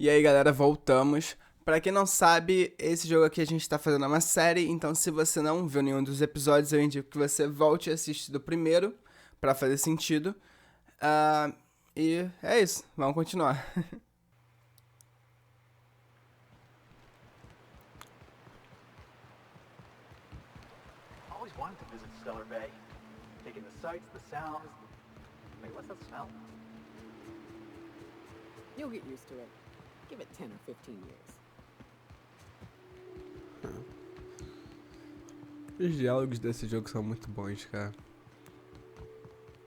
E aí, galera, voltamos. Pra quem não sabe, esse jogo aqui a gente tá fazendo uma série, então se você não viu nenhum dos episódios, eu indico que você volte e assista do primeiro, pra fazer sentido. Ah, e é isso, vamos continuar. Always wanted to visit Stellar Bay. Taking the sights, the sounds. Wait, what's that smell? You'll get used to it. Give it 10 or 15 years. Os diálogos desse jogo são muito bons, cara.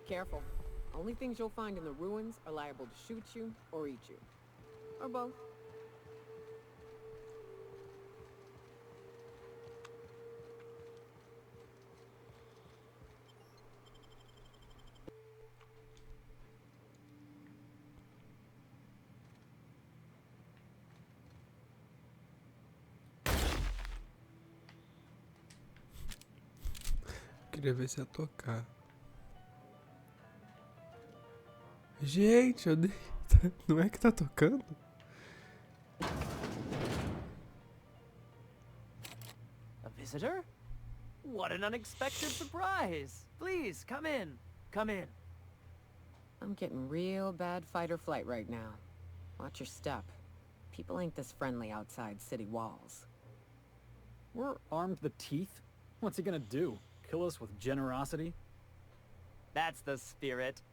Careful. Only things you'll find in the ruins are liable to shoot you or eat you. Or both. Queria ver se ia tocar. Gente, eu dei... Não é que tá tocando? A visitor? What an unexpected surprise! Please, come in. Come in. I'm getting real bad fight or flight right now. Watch your step. People ain't this friendly outside city walls. We're armed to the teeth. What's he gonna do? Kill us with generosity? That's the spirit.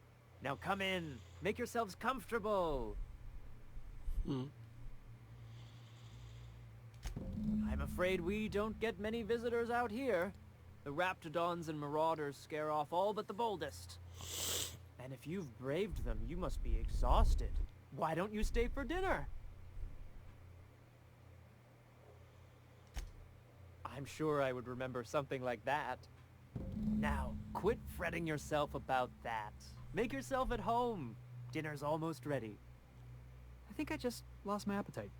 Now come in. Make yourselves comfortable. I'm afraid we don't get many visitors out here. The raptidons and marauders scare off all but the boldest. And if you've braved them, you must be exhausted. Why don't you stay for dinner? I'm sure I would remember something like that. Now, quit fretting yourself about that. Make yourself at home. Dinner's almost ready. I think I just lost my appetite.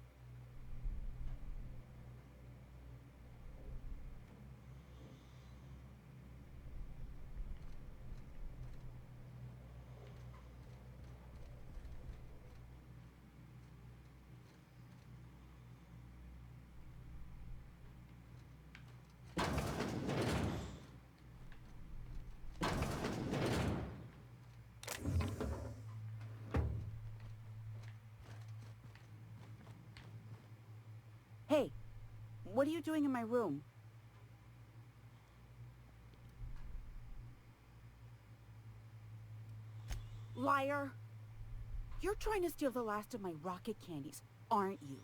Hey, what are you doing in my room? Liar! You're trying to steal the last of my rocket candies, aren't you?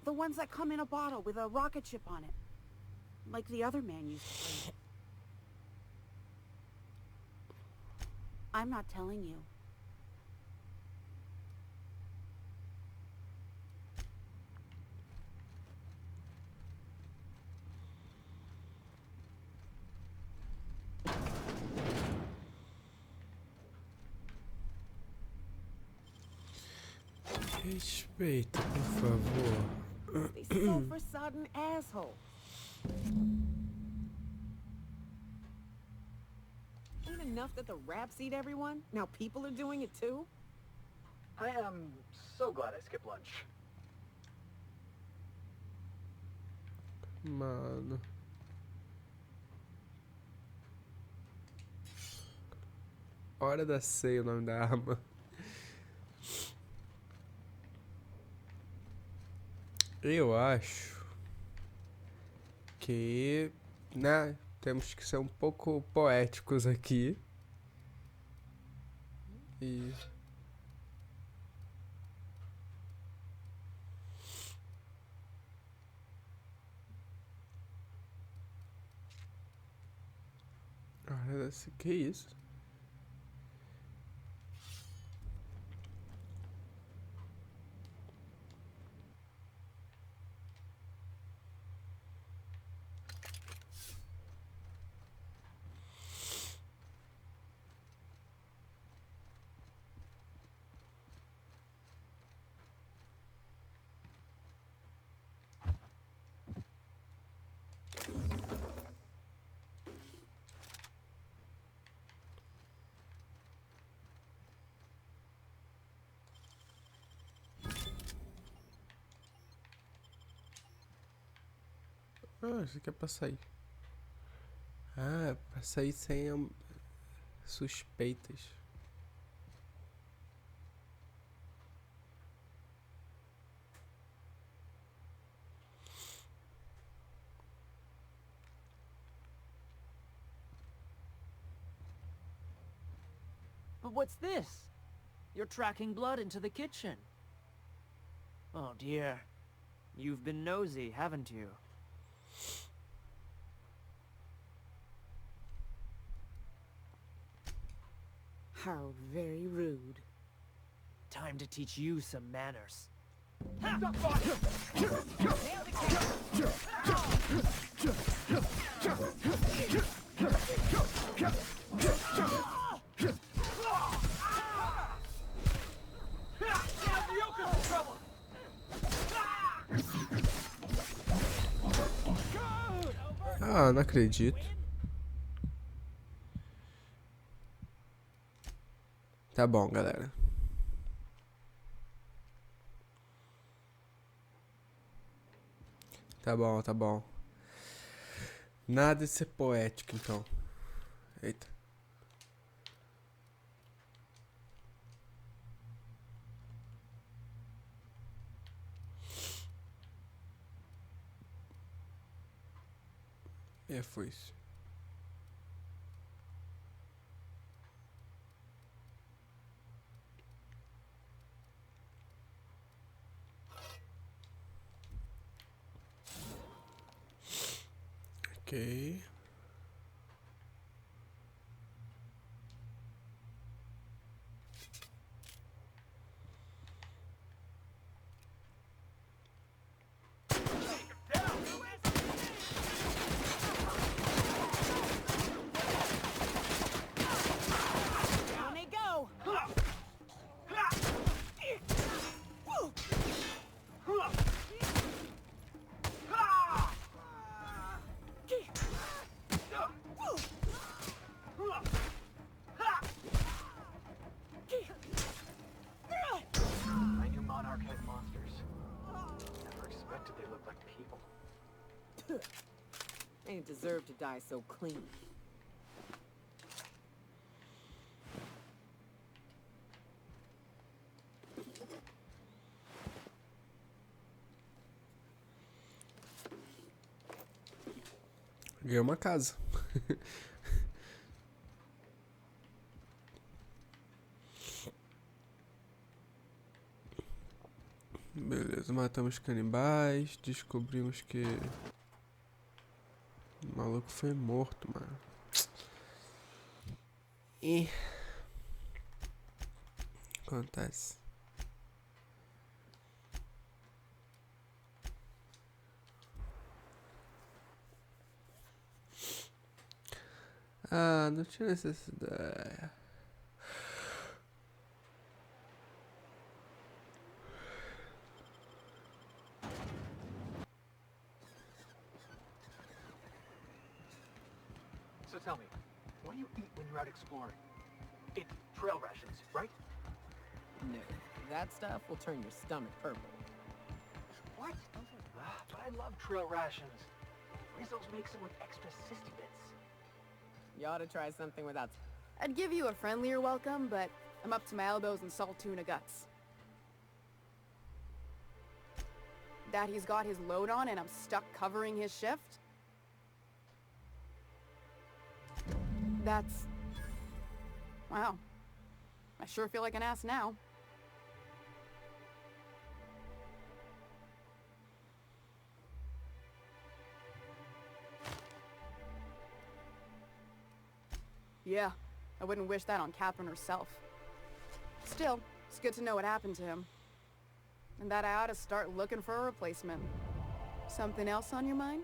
The ones that come in a bottle with a rocket ship on it. Like the other man used to bring. I'm not telling you. Respeita, por favor. They self-sodden assholes. Ain't enough that the raps eat everyone? Now people are doing it too? I am so glad I skipped lunch. Mano. Hora da ceia, o nome da arma. Eu acho que, né, temos que ser um pouco poéticos aqui. E que isso? Ah, isso aqui é pra sair. Ah, é pra sair sem suspeitas. But what's this? You're tracking blood into the kitchen. Oh dear. You've been nosy, haven't you? How very rude. Time to teach you some manners. Ah, não acredito. Tá bom, galera. Tá bom, tá bom. Nada de ser poético, então. Eita. É, foi isso. Ok. Down they go! I knew Monarch had monsters. Never expected they looked like people. They didn't deserve to die so clean. Ganhei uma casa. Beleza, matamos canibais. Descobrimos que o maluco foi morto, mano. E acontece. Ah, não tinha necessidade. So tell me, what do you eat when you're out exploring? It's trail rations, right? No, that stuff will turn your stomach purple. What? But I love trail rations. Rizzo's makes them with extra sissy bits. You ought to try something without... I'd give you a friendlier welcome, but I'm up to my elbows in salt tuna guts. That he's got his load on and I'm stuck covering his shift? That's... Wow. I sure feel like an ass now. Yeah, I wouldn't wish that on Catherine herself. Still, it's good to know what happened to him. And that I ought to start looking for a replacement. Something else on your mind?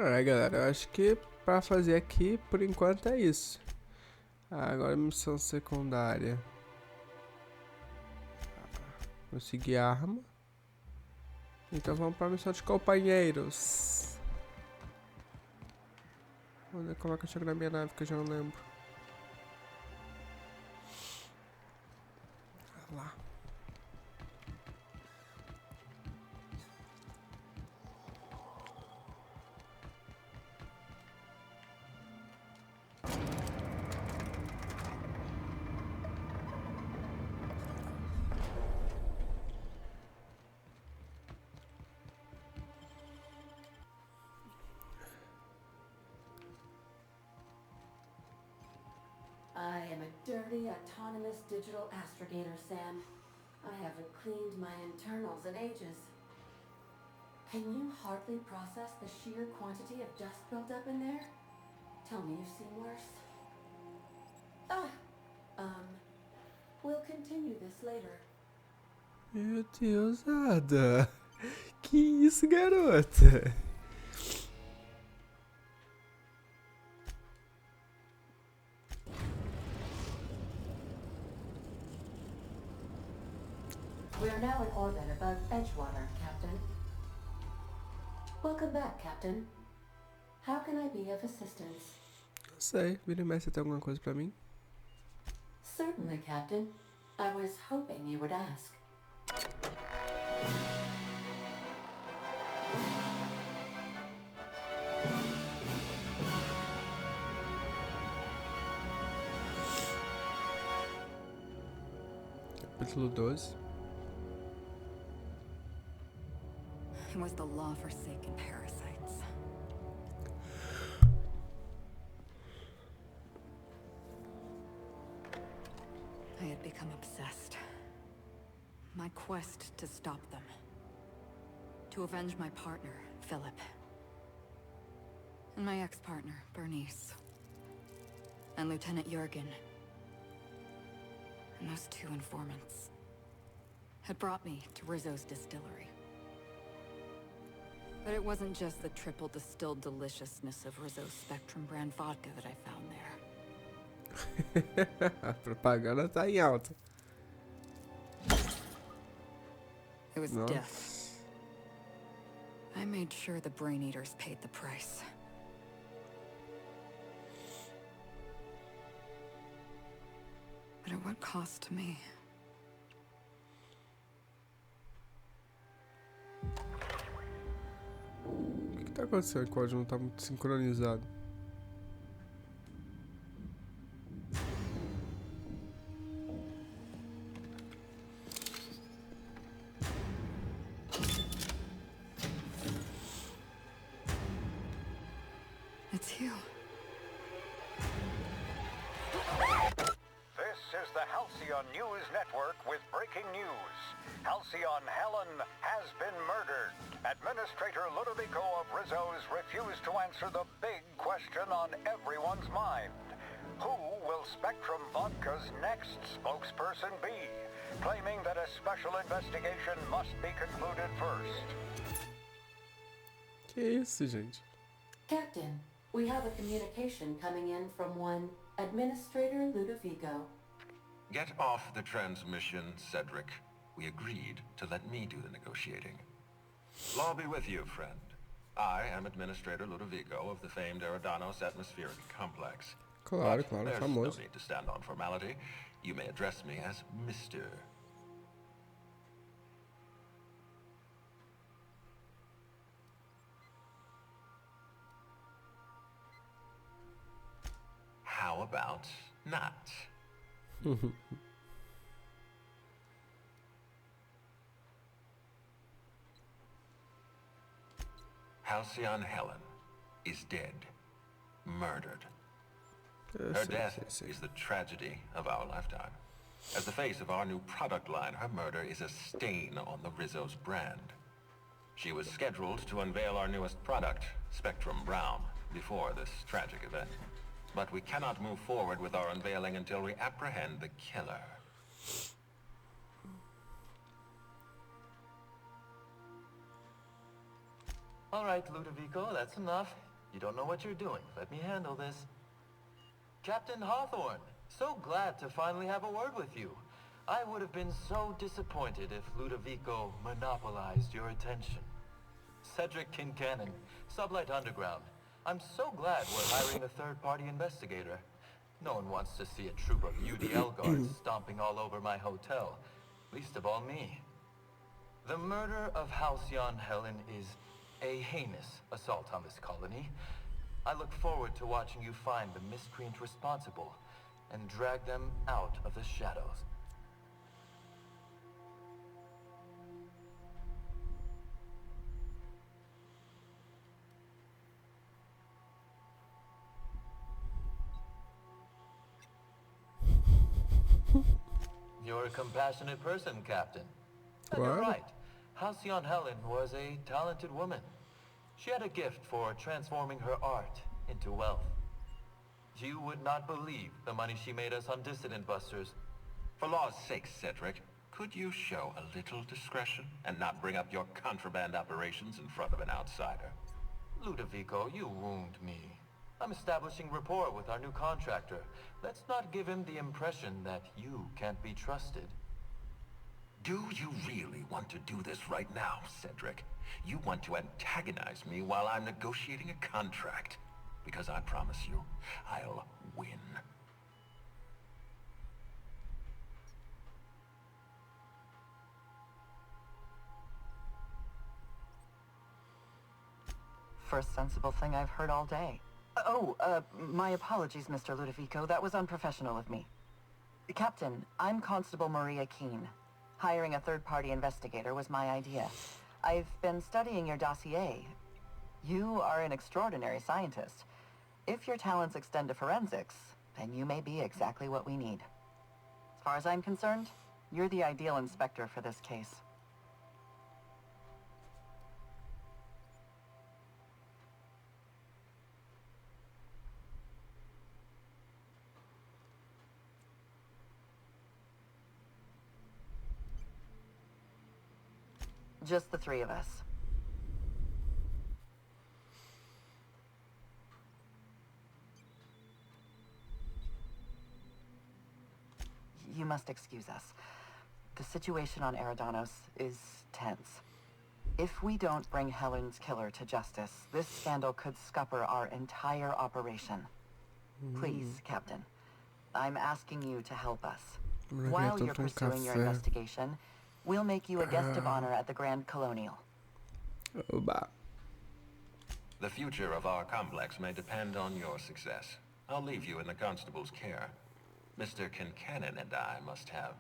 Alright, galera, eu acho que pra fazer aqui, por enquanto, é isso. Agora missão secundária. Conseguir arma. Então vamos pra missão de companheiros. Vamos ver como é que eu chego na minha nave, que eu já não lembro. Lá. I am a dirty, autonomous digital astrogator, Sam. I haven't cleaned my internals in ages. Can you hardly process the sheer quantity of dust built up in there? Tell me you've seen worse. We'll continue this later. Meu Deus, Ada. Que isso, garota? We are now in orbit above Edgewater, Captain. Welcome back, Captain. How can I be of assistance? Não sei, vira e mexe, você tem alguma coisa pra mim? Certainly, Captain. I was hoping you would ask. Capítulo 12. It was the law-forsaken parasites. I had become obsessed. My quest to stop them. To avenge my partner, Philip. And my ex-partner, Bernice. And Lieutenant Jurgen. And those two informants had brought me to Rizzo's distillery. But it wasn't just the triple distilled deliciousness of Rizzo's Spectrum brand vodka that I found there. A propaganda tá em alta. It was Nossa. death. I made sure the Brain Eaters paid the price. But at what cost to me? O que tá acontecendo? O código não tá muito sincronizado. It's you. This is the Halcyon News Network with breaking news. Halcyon Helen has been murdered. Administrator Ludovico of Rizzo's refused to answer the big question on everyone's mind. Who will Spectrum Vodka's next spokesperson be? Claiming that a special investigation must be concluded first. Que isso, gente? Captain, we have a communication coming in from one Administrator Ludovico. Get off the transmission, Cedric. We agreed to let me do the negotiating. Law be with you, friend. I am Administrator Ludovico of the famed Eridanos Atmospheric Complex. Claro, But claro, there's no famoso. need to stand on formality. You may address me as Mr. How about not? Halcyon Helen is dead. Murdered. Eu Her sei, death sei, sei. is the tragedy of our lifetime. As the face of our new product line, her murder is a stain on the Rizzo's brand. She was scheduled to unveil our newest product, Spectrum Brown, before this tragic event. But we cannot move forward with our unveiling until we apprehend the killer. All right, Ludovico, that's enough. You don't know what you're doing. Let me handle this. Captain Hawthorne, so glad to finally have a word with you. I would have been so disappointed if Ludovico monopolized your attention. Cedric Kincannon, Sublight Underground. I'm so glad we're hiring a third-party investigator. No one wants to see a troop of UDL guards stomping all over my hotel. Least of all me. The murder of Halcyon Helen is a heinous assault on this colony. I look forward to watching you find the miscreant responsible and drag them out of the shadows. You're a compassionate person, Captain. And you're What? right. Halcyon Helen was a talented woman. She had a gift for transforming her art into wealth. You would not believe the money she made us on Dissident Busters. For law's sake, Cedric, could you show a little discretion and not bring up your contraband operations in front of an outsider? Ludovico, you wound me. I'm establishing rapport with our new contractor. Let's not give him the impression that you can't be trusted. Do you really want to do this right now, Cedric? You want to antagonize me while I'm negotiating a contract. Because I promise you, I'll win. First sensible thing I've heard all day. My apologies, Mr. Ludovico. That was unprofessional of me. Captain, I'm Constable Maria Keene. Hiring a third-party investigator was my idea. I've been studying your dossier. You are an extraordinary scientist. If your talents extend to forensics, then you may be exactly what we need. As far as I'm concerned, you're the ideal inspector for this case. Just the three of us. You must excuse us. The situation on Eridanos is tense. If we don't bring Helen's killer to justice, this scandal could scupper our entire operation. Please, Captain, I'm asking you to help us. While you're pursuing your investigation, we'll make you a guest of honor at the Grand Colonial. Oba. The future of our complex may depend on your success. I'll leave you in the constable's care. Mr. Kincannon and I must have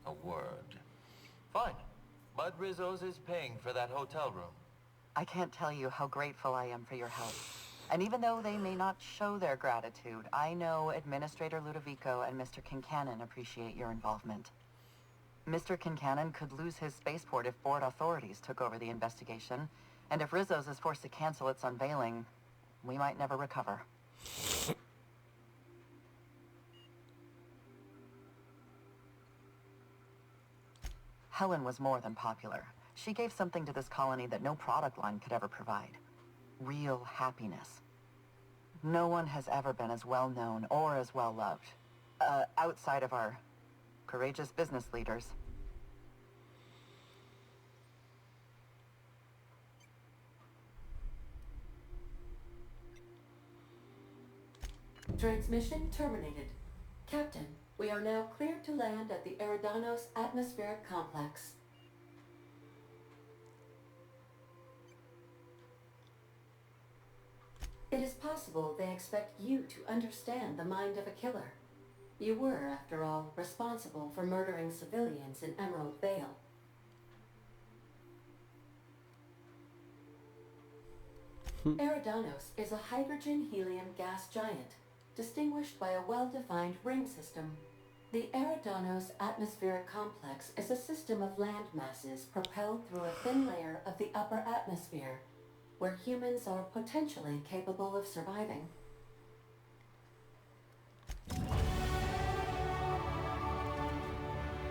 a word. Fine. Bud Rizzo's is paying for that hotel room. I can't tell you how grateful I am for your help. And even though they may not show their gratitude, I know Administrator Ludovico and Mr. Kincannon appreciate your involvement. Mr. Kincannon could lose his spaceport if board authorities took over the investigation, and if Rizzo's is forced to cancel its unveiling, we might never recover. Helen was more than popular. She gave something to this colony that no product line could ever provide. Real happiness. No one has ever been as well known or as well loved. Outside of our courageous business leaders. Transmission terminated. Captain, we are now cleared to land at the Eridanos Atmospheric Complex. It is possible they expect you to understand the mind of a killer. You were, after all, responsible for murdering civilians in Emerald Vale. Eridanos is a hydrogen-helium gas giant, distinguished by a well-defined ring system. The Eridanos Atmospheric Complex is a system of land masses propelled through a thin layer of the upper atmosphere, where humans are potentially capable of surviving.